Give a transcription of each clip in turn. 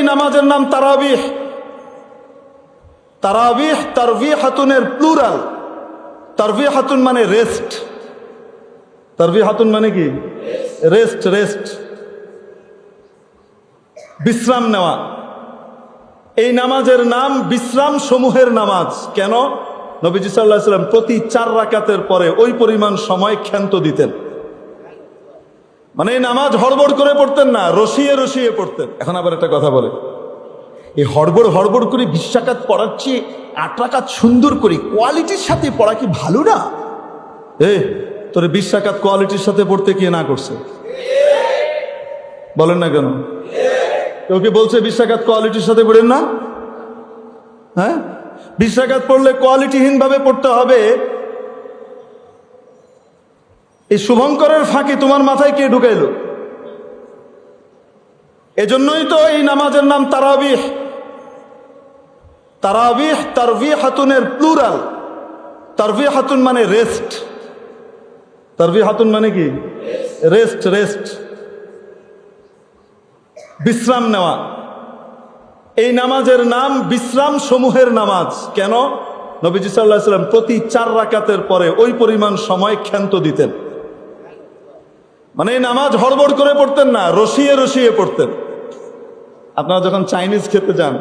নামাজের নাম তারাবিহ। তারাবিহ তারবিহাতুনের প্লুরাল। তারবিহাতুন মানে রেস্ট। তারবিহাতুন মানে কি? রেস্ট, রেস্ট, বিশ্রাম নেওয়া। এই নামাজের নাম বিশ্রাম সমূহের নামাজ। কেন? নবীজি সাল্লাল্লাহু আলাইহি ওয়াসাল্লাম প্রতি 4 রাকাতের পরে ওই পরিমাণ সময় ক্ষান্ত দিতেন। মানে এই নামাজ হড়বড় করে পড়তেন না, রসিয়ে রসিয়ে পড়তেন। এখন আবার একটা কথা বলে, এই হড়বড় হড়বড় করে 20 রাকাত পড়ার চেয়ে 8 রাকাত সুন্দর করে কোয়ালিটির সাথে পড়া কি ভালো না? তোরে 20 রাকাত কোয়ালিটির সাথে পড়তে কে না করছে? বলেন না কেন? কেউ কি বলছে 20 রাকাত কোয়ালিটির সাথে পড়েন না? হ্যাঁ, 20 রাকাত পড়লে কোয়ালিটিহীন ভাবে পড়তে হবে। এই শুভঙ্করের ফাঁকি তোমার মাথায় কে ঢুকাইল? এজন্যই তো এই নামাজের নাম তারাবিহ। তারাবিহ তারবিহাতুনের প্লুরাল। তারবিহাতুন মানে রেস্ট। তারবিহাতুন মানে কি? রেস্ট, রেস্ট, বিশ্রাম নেওয়া। এই নামাজের নাম বিশ্রাম সমূহের নামাজ। কেন? নবীজি সাল্লাল্লাহু আলাইহি ওয়াসাল্লাম প্রতি 4 রাকাতের পরে ওই পরিমাণ সময় ক্ষান্ত দিতেন। মানে এই নামাজ হড়বড় করে পড়তেন না, রসিয়ে রসিয়ে পড়তেন। আপনারা যখন চাইনিজ খেতে যান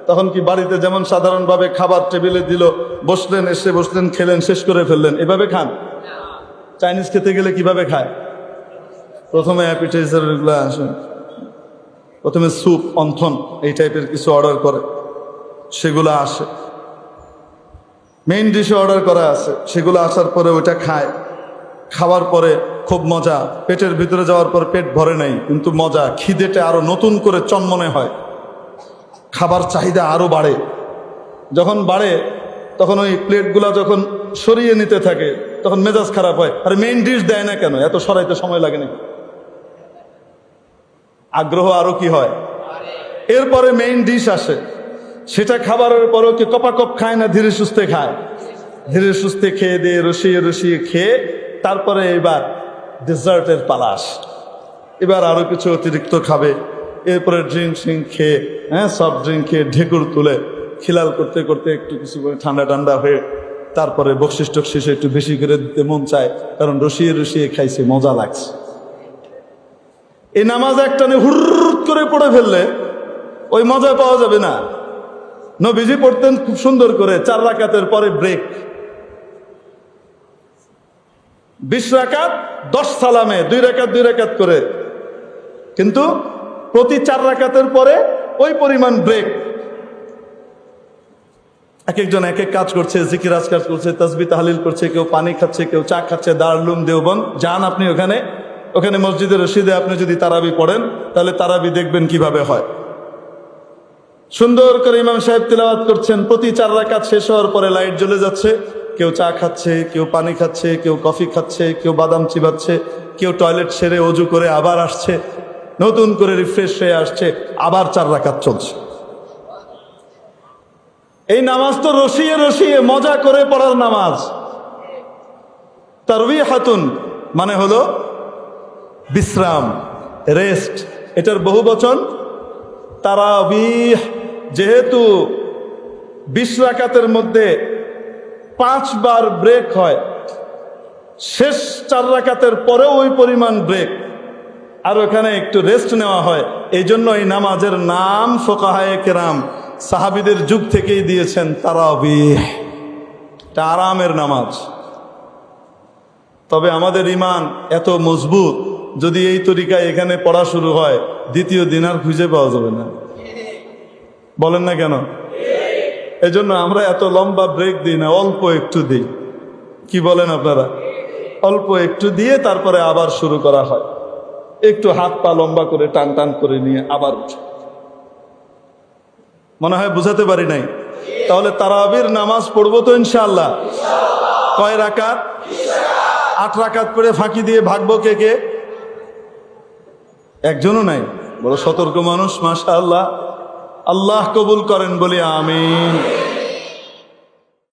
তখন কি বাড়িতে যেমন সাধারণভাবে খাবার টেবিলে দিল, বসলেন, এসে বসলেন, খেলেন, শেষ করে ফেললেন, এভাবে খান? চাইনিজ খেতে গেলে কিভাবে খায়? প্রথমে অ্যাপিটাইজার এগুলো আসে, প্রথমে স্যুপ, অন্থন, এই টাইপের কিছু অর্ডার করে, সেগুলো আসে। মেইন ডিশে অর্ডার করা আছে, সেগুলো আসার পরে ওইটা খায়। খাওয়ার পরে খুব মজা, পেটের ভিতরে যাওয়ার পর পেট ভরে নাই, কিন্তু মজা, খিদেটা আরো নতুন করে চনমনে হয়, খাবার চাহিদা আরো বাড়ে। যখন বাড়ে তখন ওই প্লেটগুলা যখন সরিয়ে নিতে থাকে তখন মেজাজ খারাপ হয়, আরে মেইন ডিশ দেয় না কেন, এত সরাইতে সময় লাগে না? আগ্রহ আরো কি হয়। এরপরে মেইন ডিশ আসে, সেটা খাবারের পরেও কি কপাকপ খায় না ধীরে সুস্থে খায়? ধীরে সুস্থে খেয়ে দিয়ে রসিয়ে রসিয়ে খেয়ে তারপরে এবার ডেজার্টের পালাস, এবার আরো কিছু অতিরিক্ত খাবে। এরপরে ড্রিঙ্ক শ্রিঙ্ক খেয়ে, সফট ড্রিঙ্ক খেয়ে ঢেকুর তুলে খিলাল করতে করতে একটু কিছু করে ঠান্ডা ঠান্ডা হয়ে তারপরে বকশিস টকশিস একটু বেশি করে দিতে মন চায়, কারণ রসিয়ে রসিয়ে খাইছে, মজা লাগছে। এই নামাজ একটানে হুরুত করে পড়ে ফেললে ওই মজা পাওয়া যাবে না। নবীজি পড়তেন খুব সুন্দর করে 4 রাকাতের পরে ব্রেক। 20 রাকাত 10 সালামে 2 রাকাত 2 রাকাত করে, কিন্তু প্রতি 4 রাকাতের পরে ওই পরিমাণ ব্রেক। এক একজন এক এক কাজ করছে, জিকির আজকার করছে, তাসবিহ তাহলিল করছে, কেউ পানি খাচ্ছে, কেউ চা খাচ্ছে। দারুল দেওবন্দ যান আপনি, ওখানে মসজিদের রশিদে আপনি যদি তারাবি পড়েন তাহলে তারাবি দেখবেন কিভাবে হয়। সুন্দর করে ইমাম সাহেব তিলাওয়াত করছেন, প্রতি 4 রাকাত শেষ হওয়ার পরে লাইট জ্বলে যাচ্ছে, কেউ চা খাচ্ছে, কেউ পানি খাচ্ছে, কেউ কফি খাচ্ছে, কেউ বাদাম চিবাচ্ছে, কেউ টয়লেট সেরে অজু করে আবার আসছে, নতুন করে রিফ্রেশ হয়ে আসছে, আবার 4 রাকাত চলছে। এই নামাজ তো রসিয়ে রসিয়ে মজা করে পড়ার নামাজ। তারবিহাতুন মানে হলো বিশ্রাম, রেস্ট। এটার বহু বচন তারাবিহ। যেহেতু 20 রাকাতের মধ্যে 5 বার ব্রেক হয়, শেষ 4 রাকাতের পরেও ওই পরিমাণ ব্রেক, আর ওখানে একটু রেস্ট নেওয়া হয়। এই জন্য এই নামাজের নাম ফুকাহায়ে কেরাম সাহাবীদের যুগ থেকেই দিয়েছেন তারাবিহ। এটা আরামের নামাজ। তবে আমাদের ঈমান এত মজবুত, যদি এই তরিকায় এখানে পড়া শুরু হয়, দ্বিতীয় দিন আর খুঁজে পাওয়া যাবে না। বলেন না কেন? এজন্য আমরা এত লম্বা ব্রেক দিই না, অল্প একটু দিই। কি বলেন আপনারা? অল্প একটু দিয়ে তারপরে আবার শুরু করা হয়, একটু হাত পা লম্বা করে টান টান করে নিয়ে আবার উঠে। মনে হয় বুঝাতে পারি নাই? তাহলে তারাবির নামাজ পড়বো তো ইনশাআল্লাহ। কয় রাকাত? 8 রাকাত পড়ে ফাঁকি দিয়ে ভাগবো কে কে? একজনও নাই। বড় সতর্ক মানুষ, মাশাআল্লাহ। আল্লাহ কবুল করেন বলি আমিন।